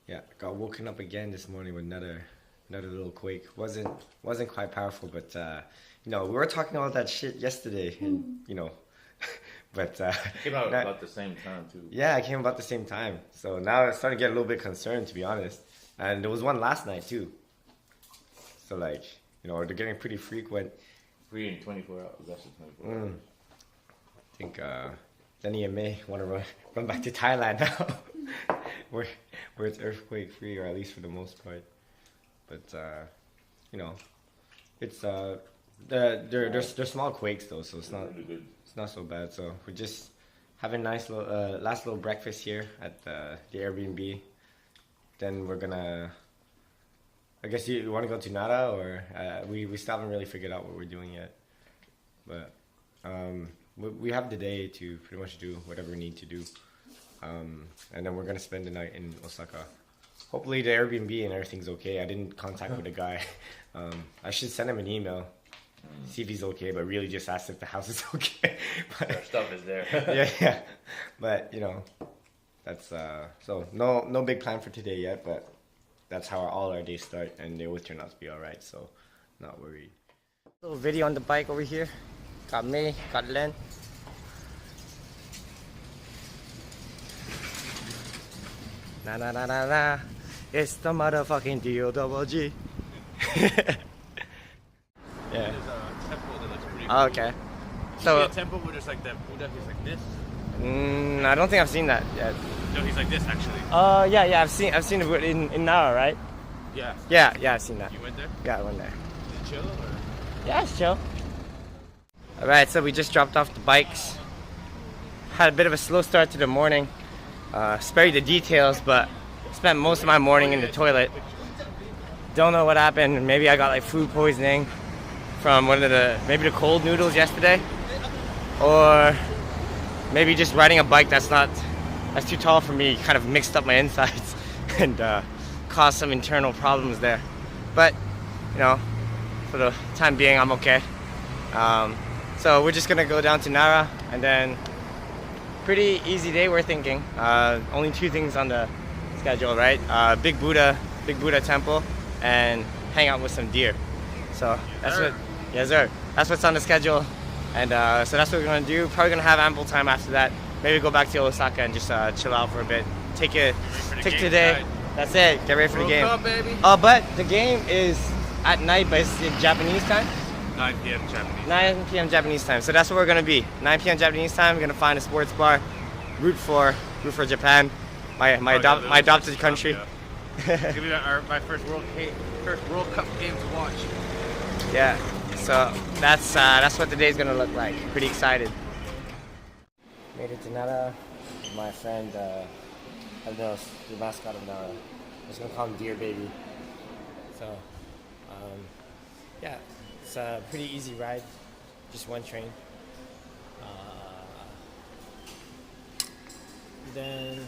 Yeah, got woken up again this morning with another little quake. Wasn't quite powerful, but we were talking all that shit yesterday, and but Came out about the same time too. yeah, it came about the same time. So now it's starting to get a little bit concerned, to be honest. And there was one last night too. So like, they're getting pretty frequent. Free in 24 hours. Less than 24 hours. I think Denny and May want to run back to Thailand now, where it's earthquake free, or at least for the most part. But it's they're small quakes though, so it's not so bad. So we're just having a nice little last little breakfast here at the Airbnb. Then we're gonna. I guess you want to go to Nara, or we still haven't really figured out what we're doing yet. But we have the day to pretty much do whatever we need to do. And then we're going to spend the night in Osaka. Hopefully the Airbnb and everything's okay. I didn't contact with the guy. I should send him an email, see if he's okay, but really just ask if the house is okay. But, Our stuff is there. yeah. But, that's... so no big plan for today yet, but that's how all our days start, and they always turn out to be alright, so not worried. Little video on the bike over here. Got me, got Len. Na na na na na. It's the motherfucking Dotonbori. Yeah. There's a temple that looks pretty cool. Oh, okay. So a temple where there's like that Buddha, he's like this. I don't think I've seen that yet. No, he's like this actually. Yeah, I've seen it in Nara, right? Yeah. Yeah, I've seen that. You went there? Yeah, I went there. Is it chill or? Yeah, it's chill. Alright, so we just dropped off the bikes. Had a bit of a slow start to the morning. Spare you the details, but spent most of my morning in the toilet. Don't know what happened. Maybe I got like food poisoning from maybe the cold noodles yesterday. Or maybe just riding a bike that's too tall for me kind of mixed up my insides and caused some internal problems there. But, for the time being, I'm okay. So we're just gonna go down to Nara, and then pretty easy day we're thinking. Only 2 things on the schedule, right? Big Buddha Temple, and hang out with some deer. So yes sir. That's what's on the schedule, and so that's what we're gonna do. Probably gonna have ample time after that. Maybe go back to Osaka and just chill out for a bit. Take today. That's it. Get ready for the game. World Cup, baby. But the game is at night, but it's in Japanese time. 9 p.m. Japanese. 9 p.m. Japanese time. So that's where we're gonna be. 9 p.m. Japanese time. We're gonna find a sports bar. Root for Japan, my adopted country. Yeah. It's gonna be my first World Cup game to watch. Yeah. So that's what the day's gonna look like. Pretty excited. Made it to Nara. My friend, I don't know, the mascot of Nara. I'm just gonna call him Dear Baby. So, yeah, it's a pretty easy ride. Just one train. Then,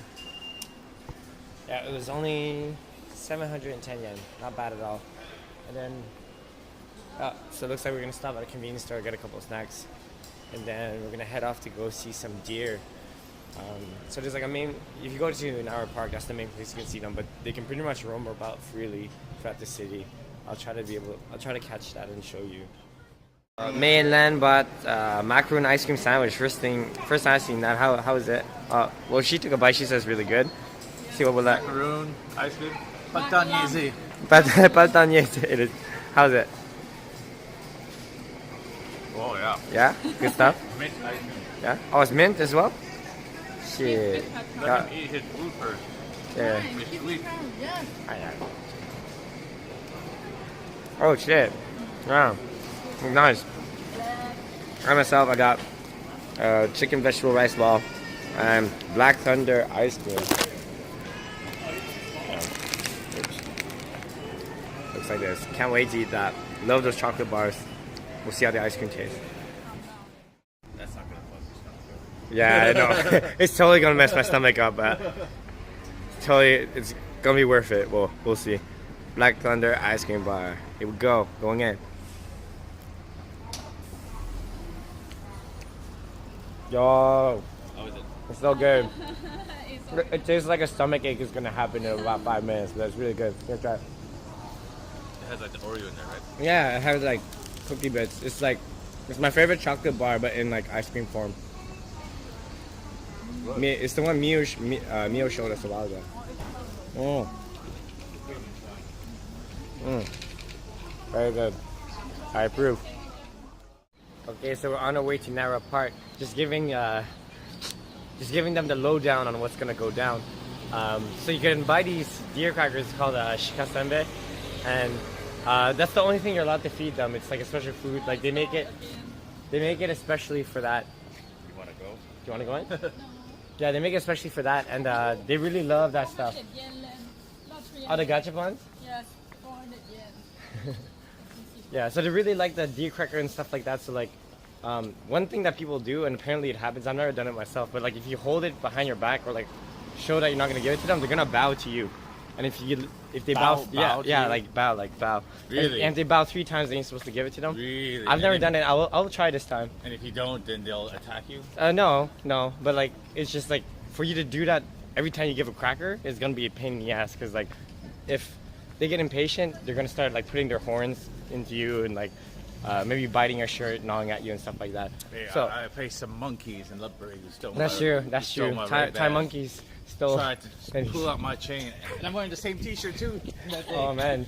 yeah, it was only 710 yen. Not bad at all. And then, so it looks like we're gonna stop at a convenience store, get a couple of snacks, and then we're gonna head off to go see some deer. So there's like if you go to Nara Park, that's the main place you can see them, but they can pretty much roam about freely throughout the city. I'll try to catch that and show you. May and Lan bought macaroon ice cream sandwich. First time I've seen that. How is it? Well, she took a bite. She says really good. See what will that? Macaroon ice cream. Patanyezi. Patanyezi. It is. How's it? Oh yeah. Yeah, good stuff. Mint ice cream. Yeah. Oh, it's mint as well. Shit. Let him eat his food first. Yeah. It's sweet. Oh shit. Wow. Nice. I myself, I got chicken vegetable rice ball and Black Thunder ice cream. Yeah. Looks like this. Can't wait to eat that. Love those chocolate bars. We'll see how the ice cream tastes. That's not gonna fuck your stomach up. Yeah, I know. It's totally gonna mess my stomach up, but it's gonna be worth it. We'll see. Black Thunder ice cream bar. Here we go. Going in. Yo. How is it? It's so good. It's so It tastes like a stomach ache is gonna happen in about 5 minutes, but it's really good. Let's try it. It has like the Oreo in there, right? Yeah, it has like cookie bits. It's my favorite chocolate bar, but in like ice cream form. It's the one Mio showed us a while ago. Very good. I approve. Okay, so we're on our way to Nara Park. Just giving them the lowdown on what's gonna go down. So you can buy these deer crackers called shikasenbe, and that's the only thing you're allowed to feed them. It's like a special food. Like they make it especially for that. You wanna go? Do you wanna go in? Yeah, they make it especially for that, and they really love that stuff. 400 yen left. Not 300. Oh, the gacha ones? Yes, 400 yen. Yeah, so they really like the deer cracker and stuff like that. So like, one thing that people do, and apparently it happens, I've never done it myself, but like if you hold it behind your back or like show that you're not gonna give it to them, they're gonna bow to you. And if they bow, bow to you? like bow. Really? And if they bow 3 times, then you're supposed to give it to them. Really? I've never done it. I'll try this time. And if you don't, then they'll attack you? No, but like it's just like for you to do that every time you give a cracker is gonna be a pain in the ass, because like if they get impatient, they're gonna start like putting their horns into you and like maybe biting your shirt, gnawing at you and stuff like that. Yeah, So I faced some monkeys in Ludbury who stole that's my true. That's stole true. my Thai Ray-Ban. monkeys still. Tried to pull out my chain, and I'm wearing the same T-shirt too. Oh man.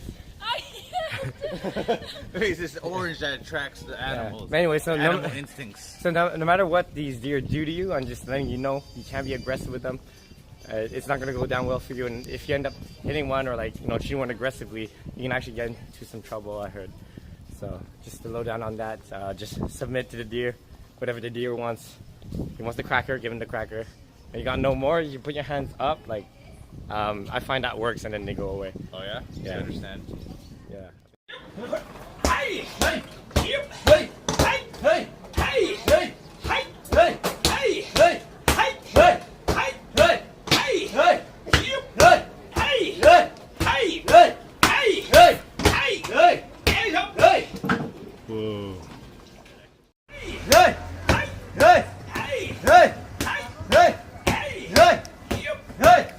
It's this orange that attracts the animals. But anyway, so animal instincts. So no matter what these deer do to you, I'm just letting you know you can't be aggressive with them. It's not gonna go down well for you, and if you end up hitting one or like shooting one aggressively, you can actually get into some trouble. I heard. So just to low down on that, just submit to the deer, whatever the deer wants. He wants the cracker, give him the cracker. And you got no more, you put your hands up, like I find that works, and then they go away. Oh yeah? Yeah. I understand. Yeah. Whoa.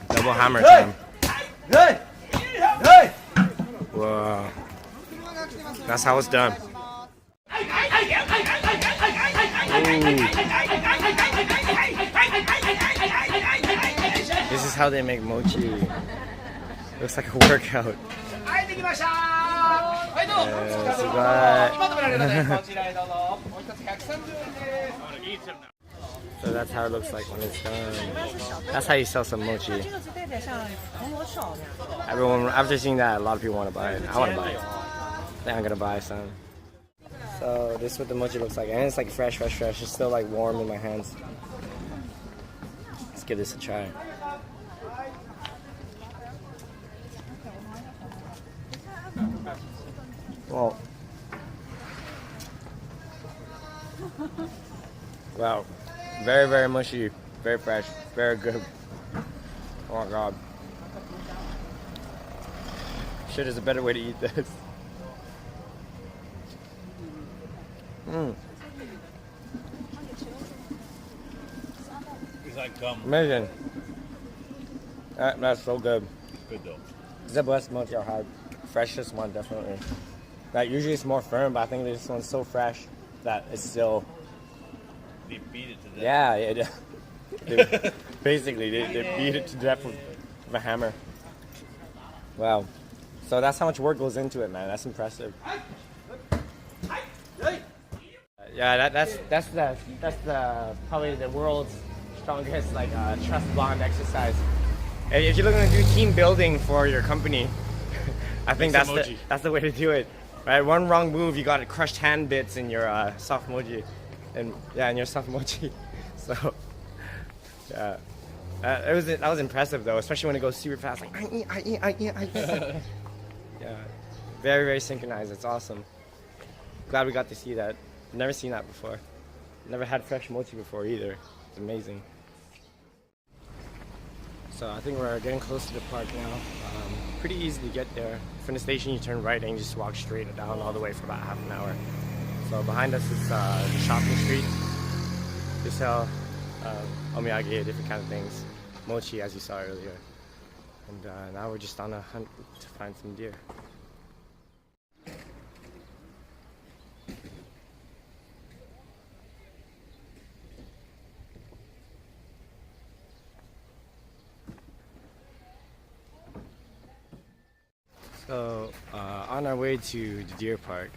Double hammer time. Whoa. That's how it's done. This is how they make mochi. Looks like a workout. So that's how it looks like when it's done. That's how you sell some mochi. Everyone, after seeing that, a lot of people want to buy it. I want to buy it. I think I'm gonna buy some. So this is what the mochi looks like, and it's like fresh. It's still like warm in my hands. Let's give this a try. Well, wow, very mushy, very fresh, very good. Oh my god. Shit, there's a better way to eat this. It's like gum. Amazing. That's so good. Good though. It's the best mochi I've had. Freshest one, definitely. Like usually it's more firm, but I think this one's so fresh that it's still. They beat it to death. Yeah, basically they beat it to death with a hammer. Wow. So that's how much work goes into it, man. That's impressive. Yeah, that's the probably the world's strongest like trust bond exercise. And if you're looking to do team building for your company, I think that's the way to do it. Right, one wrong move, you got crushed hand bits in your soft mochi, and in your soft mochi. So yeah, that was impressive though, especially when it goes super fast, like I eat. Yeah, very synchronized. It's awesome. Glad we got to see that. Never seen that before. Never had fresh mochi before either. It's amazing. So I think we're getting close to the park now. Pretty easy to get there. From the station you turn right and you just walk straight down all the way for about half an hour. So behind us is the shopping street. They sell omiyage, different kind of things, mochi as you saw earlier. And now we're just on a hunt to find some deer. So on our way to the deer park,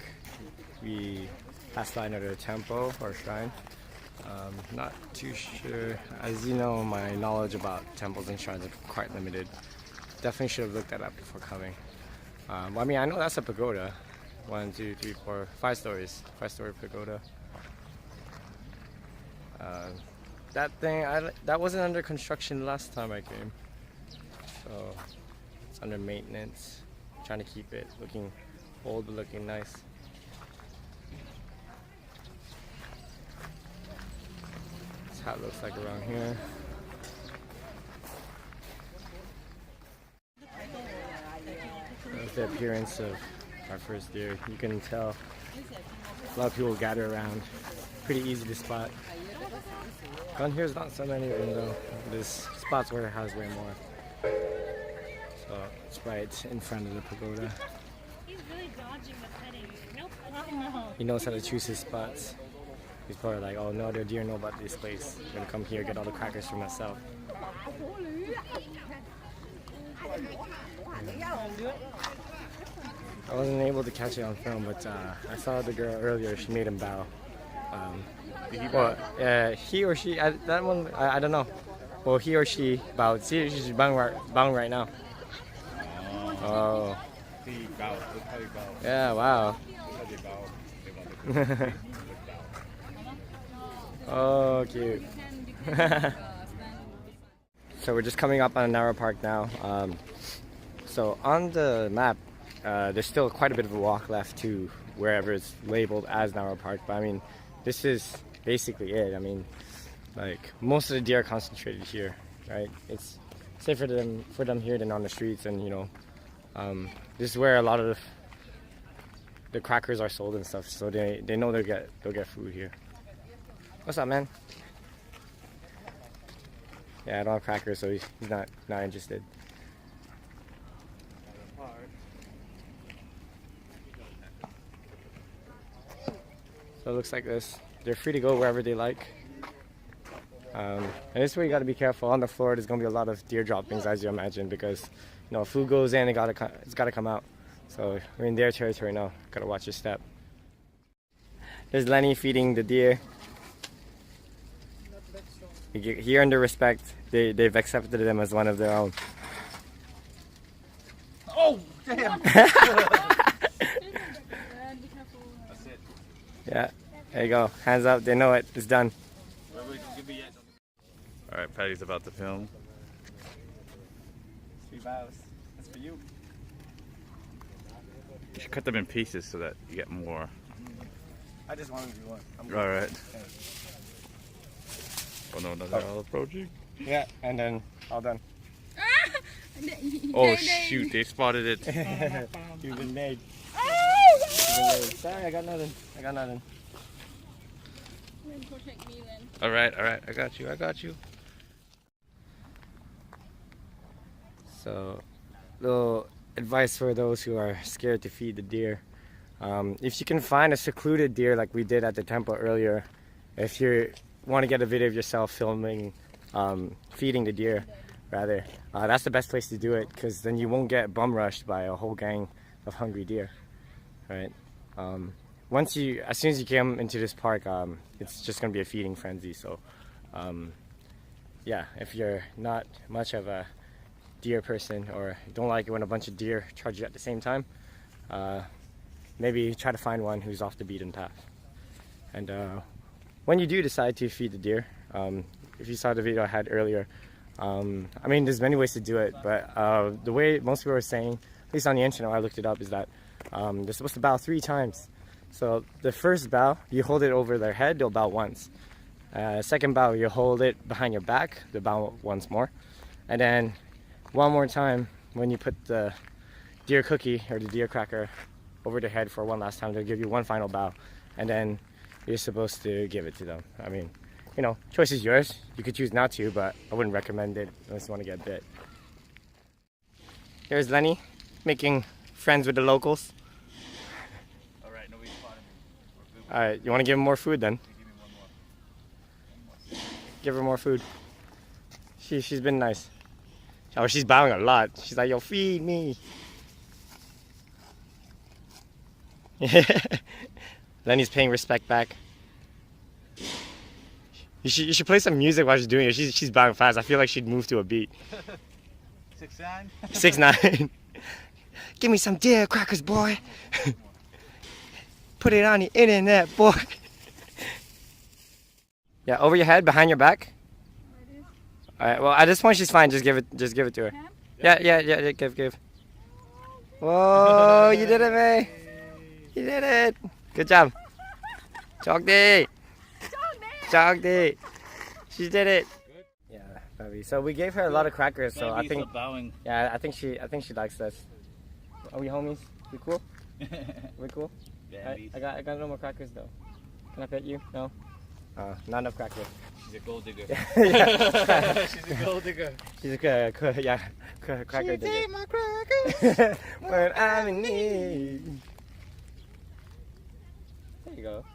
we passed by another temple or shrine. Not too sure. As you know, my knowledge about temples and shrines are quite limited. Definitely should have looked that up before coming. I mean, I know that's a pagoda. 1, 2, 3, 4, 5 stories. 5-story pagoda. That thing, that wasn't under construction last time I came. So it's under maintenance. Trying to keep it looking old but looking nice. That's how it looks like around here. That's the appearance of our first deer. You can tell a lot of people gather around. Pretty easy to spot. Down here is not so many of them though. There's spots where it has way more. So it's right in front of the pagoda. He's really dodging the petting. Nope. He knows how to choose his spots. He's probably like, oh no, the deer know about this place. I'm gonna come here, get all the crackers for myself. I wasn't able to catch it on film, but I saw the girl earlier. She made him bow. He or she, that one, I don't know. Well, he or she bowed. See, she's bowing right now. Oh. Yeah, wow. Oh, cute. So we're just coming up on Nara Park now. So on the map, there's still quite a bit of a walk left to wherever it's labeled as Nara Park. But I mean, this is basically it. I mean, like most of the deer are concentrated here, right? It's safer for them here than on the streets, and you know, this is where a lot of the crackers are sold and stuff. So they know they'll get food here. What's up, man? Yeah, I don't have crackers, so he's not interested. So it looks like this. They're free to go wherever they like. And this is where you got to be careful. On the floor, there's gonna be a lot of deer droppings, as you imagine, because you know if food goes in, it's gotta come out. So we're in their territory now. Gotta watch your step. There's Lenny feeding the deer. He earned their respect. They've accepted him as one of their own. Oh, damn! Yeah, there you go. Hands up. They know it. It's done. All right, Patty's about to film. 3 bows. That's for you. You should cut them in pieces so that you get more. I just wanted to do one. All right. Oh no, they're all approaching. Yeah, and then all done. Oh shoot, they spotted it. You've been made. Sorry, I got nothing. Protect me then. All right, I got you. So, little advice for those who are scared to feed the deer. If you can find a secluded deer like we did at the temple earlier, if you want to get a video of yourself filming, feeding the deer, rather, that's the best place to do it, because then you won't get bum rushed by a whole gang of hungry deer, right? As soon as you come into this park, it's just going to be a feeding frenzy. So, yeah, if you're not much of a deer person or don't like it when a bunch of deer charge you at the same time, maybe try to find one who's off the beaten path. And when you do decide to feed the deer, if you saw the video I had earlier, I mean, there's many ways to do it, but the way most people are saying, at least on the internet when I looked it up, is that they're supposed to bow 3 times. So the first bow, you hold it over their head, they'll bow once. Second bow, you hold it behind your back, they'll bow once more. And then one more time, when you put the deer cookie or the deer cracker over their head for one last time, they'll give you one final bow. And then you're supposed to give it to them. I mean, you know, choice is yours. You could choose not to, but I wouldn't recommend it unless you want to get bit. Here's Lenny making friends with the locals. Alright, nobody's spotting me. Alright, you want to give him more food then? Give me one more. Give her more food. She's been nice. Oh, she's bowing a lot. She's like, yo, feed me. Lenny's paying respect back. You should play some music while she's doing it. She's bowing fast. I feel like she'd move to a beat. 6'9"? 6'9". Give me some deer crackers, boy. Put it on the internet, boy. Yeah, over your head, behind your back. Alright, well at this point she's fine. Just give it to her. Yeah, give. Whoa, you did it, May. You did it. Good job. Chokdi. She did it. Yeah, baby. So we gave her a lot of crackers, so I think yeah, I think she likes this. Are we homies? We cool? We cool? I got no more crackers though. Can I pet you? No? Not enough crackers. She's a gold digger. Yeah. She's a gold digger. She's a cracker digger. She ate my crackers when I'm in need. There you go.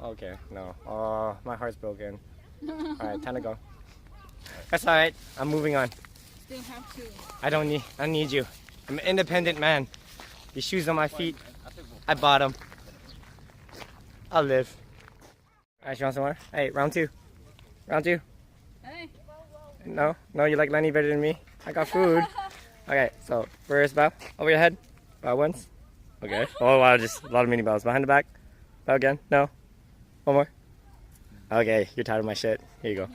Okay, no. Oh, my heart's broken. Alright, time to go. That's alright. I'm moving on. Still have to. I need you. I'm an independent man. These shoes on my feet, I bought them. I'll live. Alright, you want some more? Hey, round two. Hey. No, you like Lenny better than me? I got food. Okay, so first bow. Over your head. Bow once. Okay. Oh wow, just a lot of mini bows. Behind the back. Bow again. No. One more. Okay, you're tired of my shit. Here you go.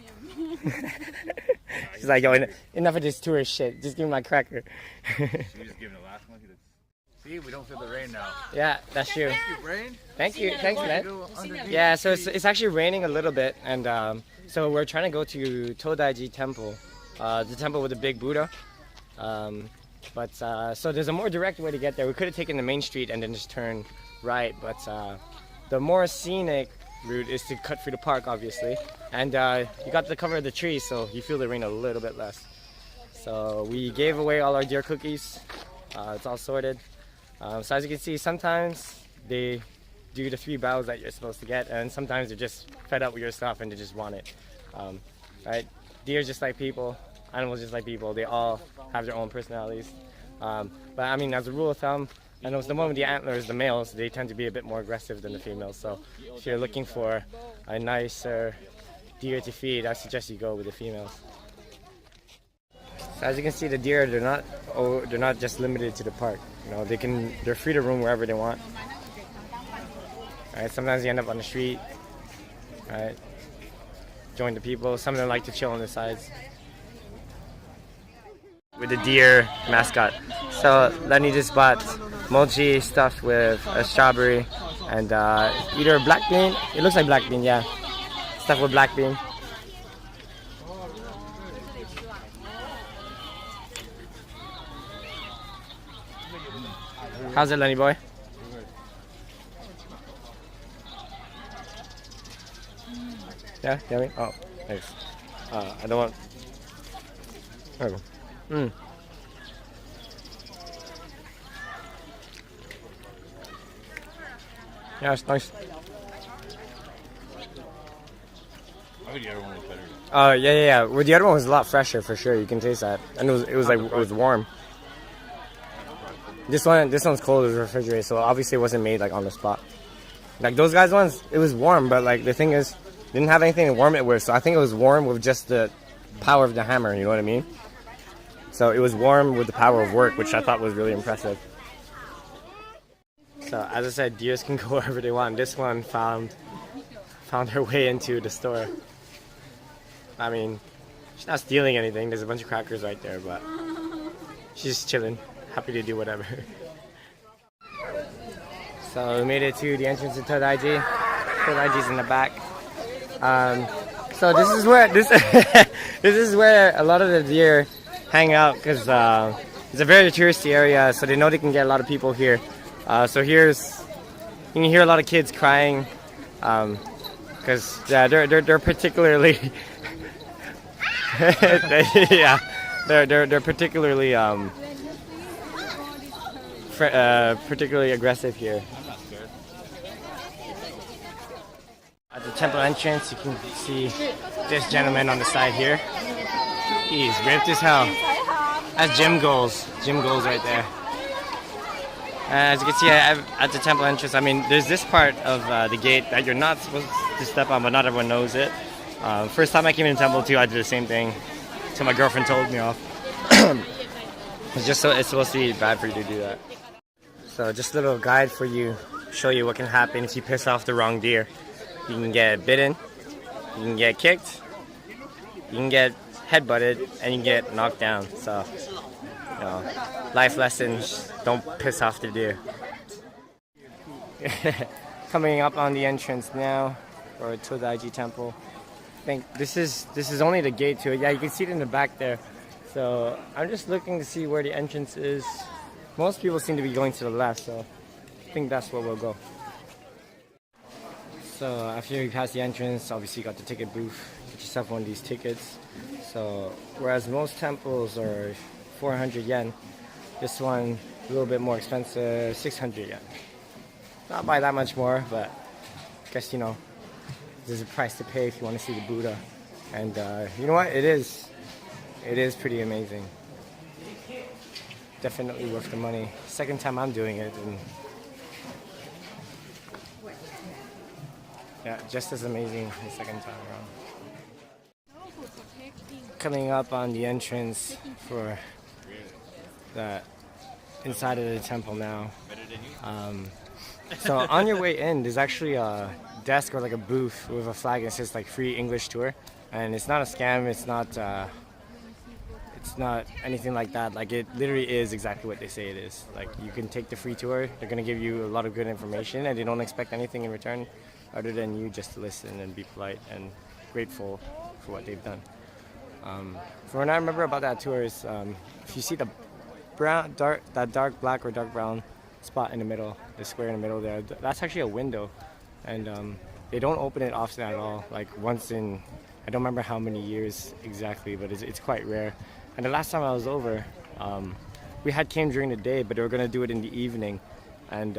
She's like, yo, enough of this tourist shit. Just give me my cracker. She was just giving the last one. See, we don't feel the rain now. Yeah, that's true. Rain? Thanks, man. Yeah, so it's actually raining a little bit, and so we're trying to go to Todaiji Temple, the temple with the big Buddha. So there's a more direct way to get there. We could have taken the main street and then just turn right, but the more scenic route is to cut through the park, obviously. And you got the cover of the trees, so you feel the rain a little bit less. So we gave away all our deer cookies. It's all sorted. So as you can see, sometimes they do the 3 bows that you're supposed to get, and sometimes they're just fed up with your stuff and they just want it. Right? Deer just like people, animals just like people. They all have their own personalities. But I mean, as a rule of thumb, I know the one with the antlers, the males, they tend to be a bit more aggressive than the females. So if you're looking for a nicer deer to feed, I suggest you go with the females. So as you can see, the deer, they're not just limited to the park. You know, they're free to roam wherever they want. Right? Sometimes you end up on the street. Right? Join the people. Some of them like to chill on the sides. With the deer mascot. So Lenny just bought mochi stuffed with a strawberry and either black bean. It looks like black bean, yeah. Stuffed with black bean. How's it, Lenny boy? Yeah, yummy? Oh, thanks. I don't want... There we go. Yeah, it's nice. I think the other one was better. Yeah. Well, the other one was a lot fresher for sure. You can taste that, and it was warm. This one's cold. It was refrigerated, so obviously it wasn't made like on the spot. Like those guys' ones, it was warm, but like the thing is, didn't have anything to warm it with. So I think it was warm with just the power of the hammer. You know what I mean? So it was warm with the power of work, which I thought was really impressive. So as I said, deers can go wherever they want. This one found her way into the store. I mean, she's not stealing anything. There's a bunch of crackers right there, but she's just chilling, happy to do whatever. So we made it to the entrance to Todaiji. Todaiji's in the back. So this is where a lot of the deer hang out because it's a very touristy area, so they know they can get a lot of people here. So you can hear a lot of kids crying. because yeah, they're particularly yeah, they're particularly particularly aggressive here. I'm not scared. At the temple entrance, you can see this gentleman on the side here. He's ripped as hell. That's gym goals. Gym goals right there. As you can see at the temple entrance, I mean, there's this part of the gate that you're not supposed to step on, but not everyone knows it. First time I came in the temple too, I did the same thing until my girlfriend told me off. It's supposed to be bad for you to do that. So just a little guide for you, show you what can happen if you piss off the wrong deer. You can get bitten, you can get kicked, you can get headbutted, and you can get knocked down. So, you know, life lessons, don't piss off the deer. Coming up on the entrance now for Todaiji Temple. I think this is only the gate to it. Yeah, you can see it in the back there. So I'm just looking to see where the entrance is. Most people seem to be going to the left, so I think that's where we'll go. So after you pass the entrance, obviously you got the ticket booth. Get yourself one of these tickets. So whereas most temples are 400 yen, this one a little bit more expensive, 600 yen. Not by that much more, but I guess, you know, there's a price to pay if you want to see the Buddha. And you know what? It is pretty amazing. Definitely worth the money. Second time I'm doing it, and yeah, just as amazing the second time around. Coming up on the entrance for the inside of the temple now. So on your way in, there's actually a desk or like a booth with a flag that says like free English tour, and it's not a scam. It's not anything like that. Like, it literally is exactly what they say it is. Like, you can take the free tour. They're gonna give you a lot of good information, and they don't expect anything in return other than you just to listen and be polite and grateful for what they've done. From what I remember about that tour is, if you see the dark black or dark brown spot in the middle, the square in the middle there, that's actually a window, and they don't open it often at all. Like, once in, I don't remember how many years exactly, but it's quite rare. And the last time I was over, we had came during the day, but they were going to do it in the evening. And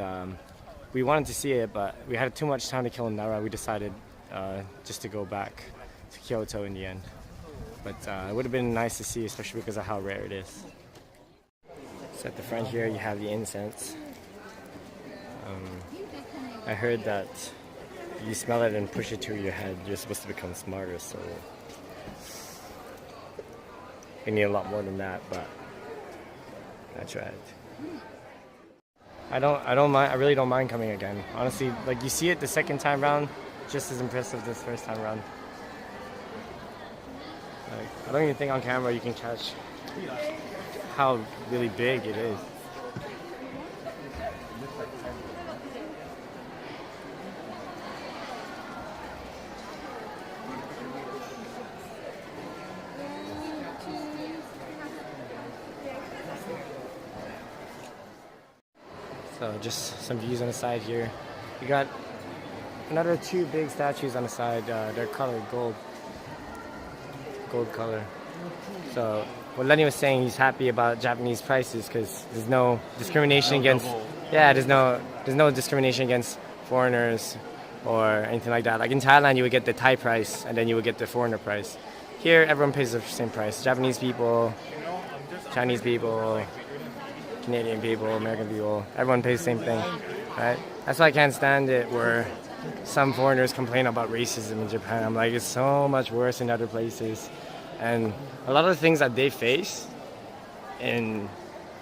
we wanted to see it, but we had too much time to kill in Nara. We decided just to go back to Kyoto in the end. But it would have been nice to see, especially because of how rare it is. So at the front here, you have the incense. I heard that you smell it and push it to your head, you're supposed to become smarter, so you need a lot more than that, but I tried. I don't mind. I really don't mind coming again. Honestly, like, you see it the second time round, just as impressive this first time round. Like, I don't even think on camera you can catch how really big it is. So just some views on the side here. You got another two big statues on the side. They're colored gold color. So what Lenny was saying, he's happy about Japanese prices because there's no discrimination against. Yeah, there's no discrimination against foreigners or anything like that. Like in Thailand, you would get the Thai price and then you would get the foreigner price. Here, everyone pays the same price. Japanese people, Chinese people, Canadian people, American people, everyone pays the same thing, right? That's why I can't stand it where some foreigners complain about racism in Japan. I'm like, it's so much worse in other places. And a lot of the things that they face in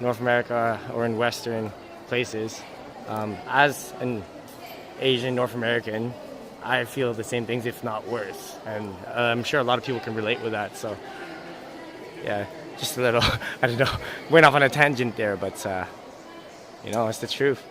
North America or in Western places, as an Asian North American, I feel the same things, if not worse. And I'm sure a lot of people can relate with that. So, yeah. Just a little, I don't know, went off on a tangent there, but, you know, it's the truth.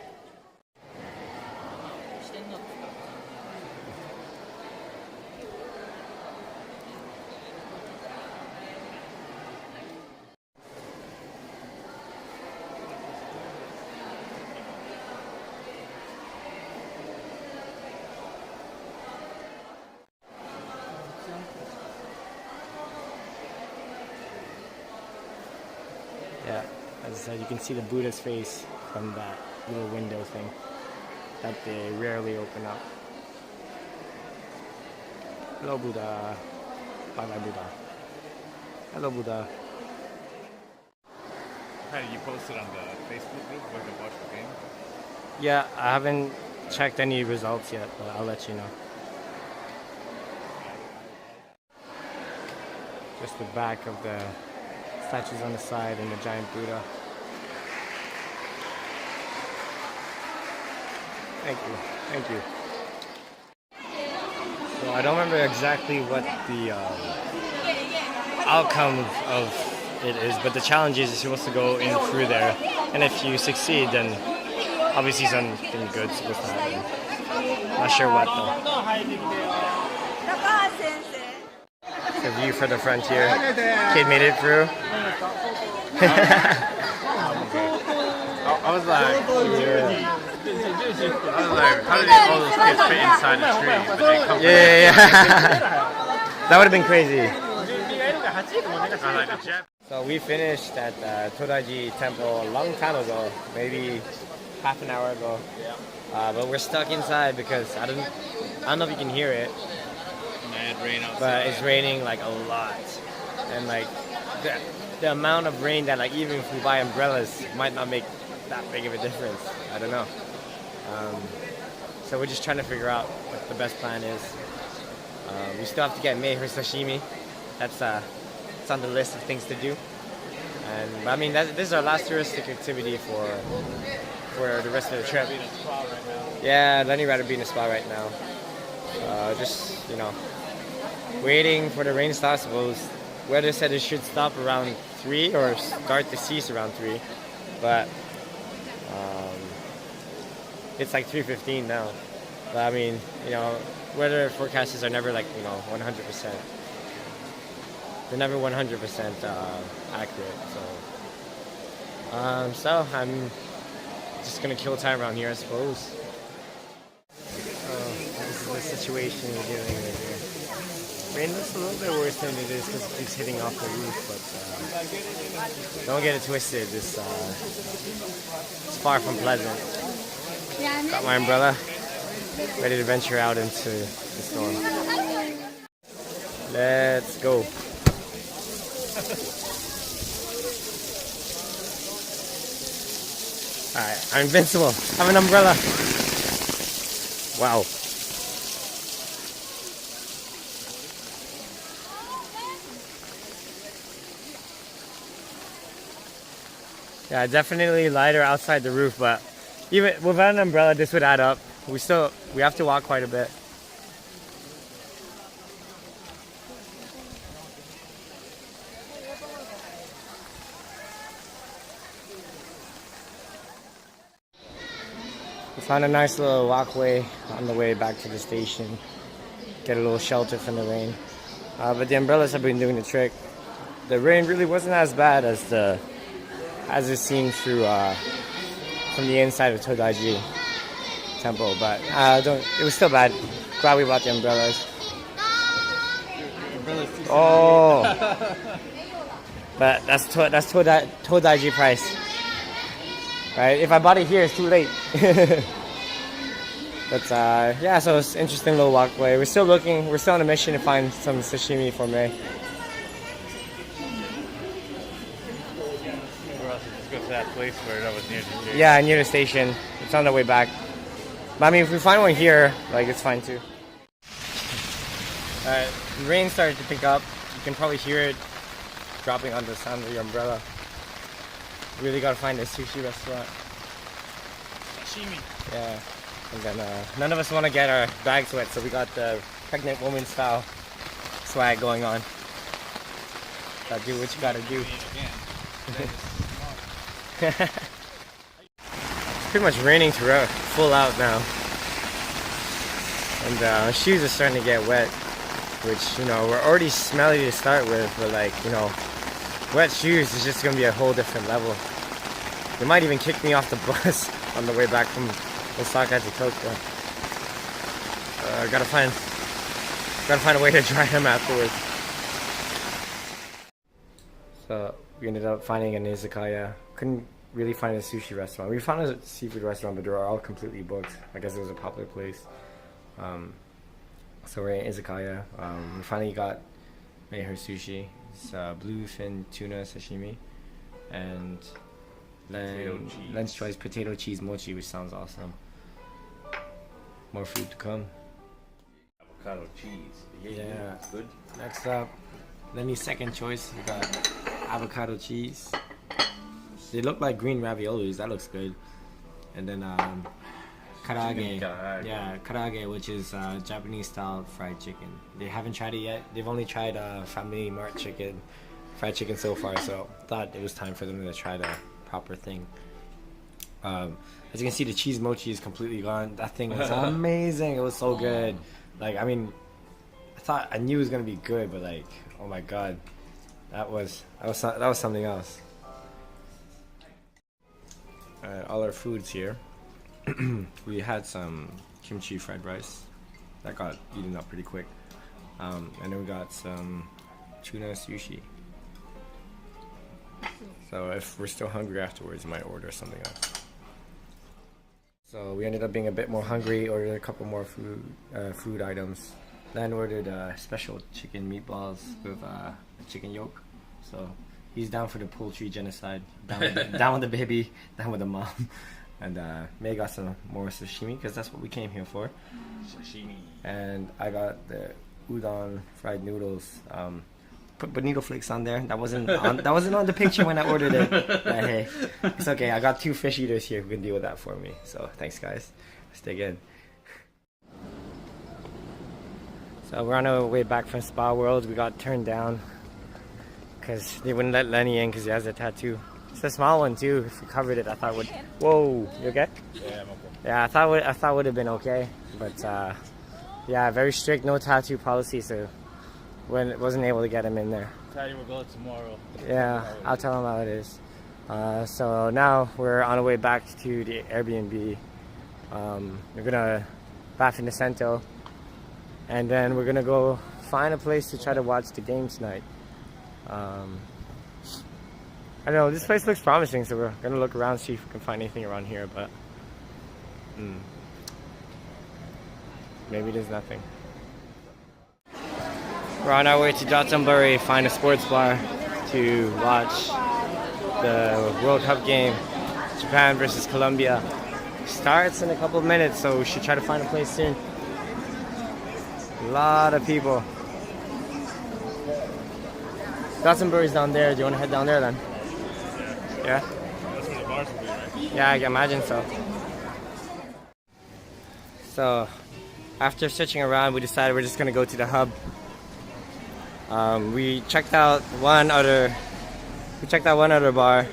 is that you can see the Buddha's face from that little window thing that they rarely open up. Hello, Buddha. Bye bye, Buddha. Hello, Buddha. How did you post it on the Facebook group where you watch the game? Yeah, I haven't checked any results yet, but I'll let you know. Just the back of the statues on the side and the giant Buddha. Thank you, thank you. So I don't remember exactly what the outcome of it is, but the challenge is you're supposed to go in through there, and if you succeed, then obviously something good's supposed to happen. Not sure what though. The view for the frontier. Kid made it through. I was like, Yeah. how did all those kids fit inside a tree? But they come Yeah. That would have been crazy. from like a jet. So we finished at Todaiji Temple a long time ago, maybe half an hour ago. But we're stuck inside because I don't know if you can hear it, Mad rain outside. but it's raining like a lot, and like the amount of rain that like even if we buy umbrellas might not make that big of a difference. I don't know. So we're just trying to figure out what the best plan is. We still have to get mei her sashimi. That's it's on the list of things to do. And I mean, this is our last touristic activity for the rest of the trip. Yeah, Lenny rather be in a spa right now. Just waiting for the rain to stop. I suppose weather said it should stop around 3 or start to cease around 3, but it's like 3:15 now. But I mean, weather forecasters are never like 100%. They're never 100% accurate. So I'm just gonna kill time around here, I suppose. This is the situation we're dealing with here. Rain looks a little bit worse than it is because it keeps hitting off the roof, but don't get it twisted. It's far from pleasant. Got my umbrella, ready to venture out into the storm. Let's go. Alright, I'm invincible. I have an umbrella. Wow. Yeah, definitely lighter outside the roof, but even without an umbrella, this would add up. We have to walk quite a bit. We found a nice little walkway on the way back to the station. Get a little shelter from the rain. But the umbrellas have been doing the trick. The rain really wasn't as bad as it seemed through from the inside of Todaiji Temple, but it was still bad. Glad we bought the umbrellas. Oh, but that's Todaiji price, right? If I bought it here, it's too late. But yeah, so it's an interesting little walkway. We're still looking. We're still on a mission to find some sashimi for May. Go to that place where that was near the station. Yeah, near the station. It's on the way back. But I mean, if we find one here, like, it's fine too. Alright, the rain started to pick up. You can probably hear it dropping on the sound of your umbrella. Really gotta find a sushi restaurant. Sashimi. Yeah. And then none of us want to get our bags wet, so we got the pregnant woman style swag going on. Gotta do what you gotta do. It's pretty much raining throughout, full out now, and our shoes are starting to get wet, which we're already smelly to start with, but like wet shoes is just gonna be a whole different level. They might even kick me off the bus on the way back from Osaka to Kyoto. Gotta find a way to dry them afterwards. So we ended up finding an izakaya. Couldn't really find a sushi restaurant. We found a seafood restaurant, but they were all completely booked. I guess it was a popular place. So we're in izakaya. We finally made her sushi. It's bluefin tuna sashimi and Len's choice potato cheese mochi, which sounds awesome. More food to come. Avocado cheese. Yeah. It's good. Next up, Lenny's second choice. We got avocado cheese. They look like green raviolis. That looks good. And then karage. Yeah, karage, which is Japanese style fried chicken. They haven't tried it yet. They've only tried Family Mart fried chicken so far. So thought it was time for them to try the proper thing. As you can see, the cheese mochi is completely gone. That thing was amazing. It was so good. Like, I mean, I knew it was gonna be good, but like, oh my god, that was something else. All our foods here. We had some kimchi fried rice that got eaten up pretty quick, and then we got some tuna sushi. So if we're still hungry afterwards, we might order something else. So we ended up being a bit more hungry, ordered a couple more food items. Then ordered special chicken meatballs with chicken yolk. So he's down for the poultry genocide. Down with the baby, down with the mom. And May got some more sashimi because that's what we came here for. Sashimi. And I got the udon fried noodles. Put bonito flakes on there. That wasn't on the picture when I ordered it. But hey, it's okay. I got 2 fish eaters here who can deal with that for me. So thanks, guys. Let's dig in. So we're on our way back from Spa World. We got turned down because they wouldn't let Lenny in because he has a tattoo. It's a small one too. If we covered it, I thought would. Whoa, you okay? Yeah, I'm okay. Yeah, I thought would have been okay, but yeah, very strict, no tattoo policy, so wasn't able to get him in there. Teddy will go tomorrow. Yeah, I'll tell him how it is. So now we're on our way back to the Airbnb. We're gonna bath in the Sento, and then we're gonna go find a place to try to watch the game tonight. I don't know, this place looks promising, so we're gonna look around, see if we can find anything around here, but maybe there's nothing. We're on our way to Dotonbori, find a sports bar to watch the World Cup game, Japan versus Colombia. Starts in a couple of minutes, so we should try to find a place soon. A lot of people. Dotonbori's down there. Do you want to head down there then? Yeah? That's where the bars will be, right? Yeah, I can imagine so. So, after searching around, we decided we're just gonna go to the hub. We checked out one other bar,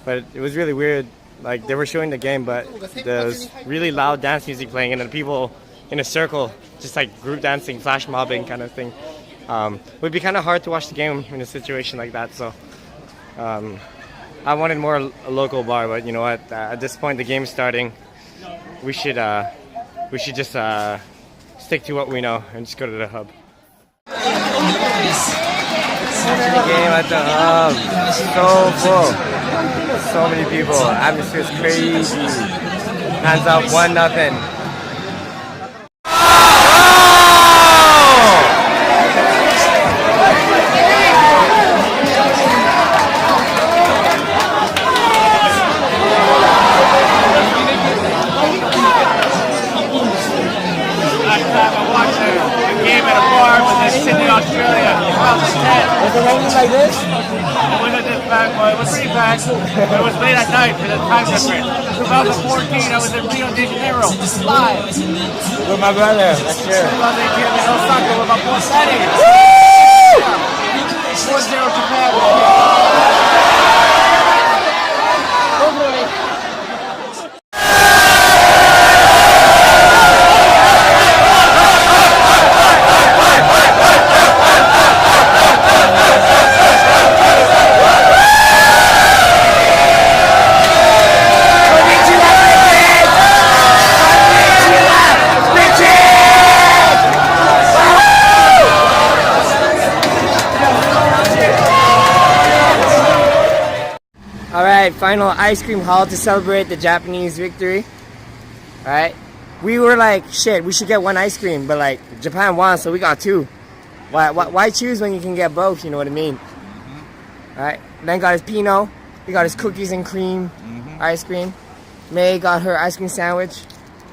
but it was really weird. Like, they were showing the game, but there was really loud dance music playing, and then people in a circle, just like group dancing, flash mobbing kind of thing. It would be kind of hard to watch the game in a situation like that. So, I wanted more a local bar, but you know what? At this point, the game's starting. We should just stick to what we know and just go to the hub. The game at the hub, so full, so many people. Atmosphere's crazy. Hands up, 1-0. Was it raining like this? It wasn't this bad, boy. It was pretty bad. It was late at night for the time difference. 2014, I was in Rio de Janeiro, live. With my brother, that's true. 2018, in Osaka with my boy Teddy. Woo! 4-0 Japan. Alright, final ice cream haul to celebrate the Japanese victory. Alright. We were like, shit, we should get one ice cream, but like Japan won, so we got two. Why choose when you can get both, you know what I mean? Alright. Then got his Pinot. He got his cookies and cream ice cream. May got her ice cream sandwich.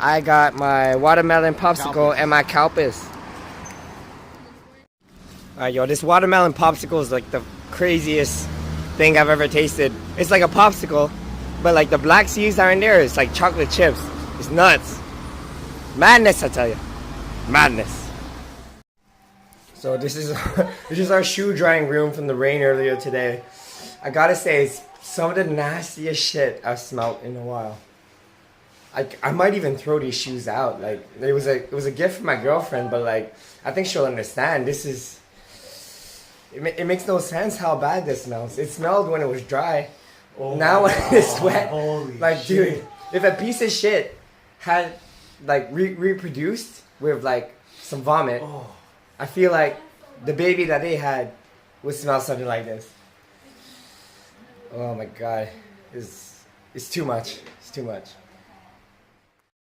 I got my watermelon popsicle and my Calpis. Alright, yo, this watermelon popsicle is like the craziest thing I've ever tasted. It's like a popsicle, but like the black seeds that are in there, it's like chocolate chips. It's nuts. Madness, I tell you. Madness. So this is this is our shoe drying room from the rain earlier today. I gotta say, it's some of the nastiest shit I've smelled in a while. I might even throw these shoes out. Like it was a gift from my girlfriend, but like I think she'll understand. This is it makes no sense how bad this smells. It smelled when it was dry. Oh, now when it's wet, like shit. Dude, if a piece of shit had like reproduced with like some vomit, I feel like the baby that they had would smell something like this. Oh my god, it's too much. It's too much.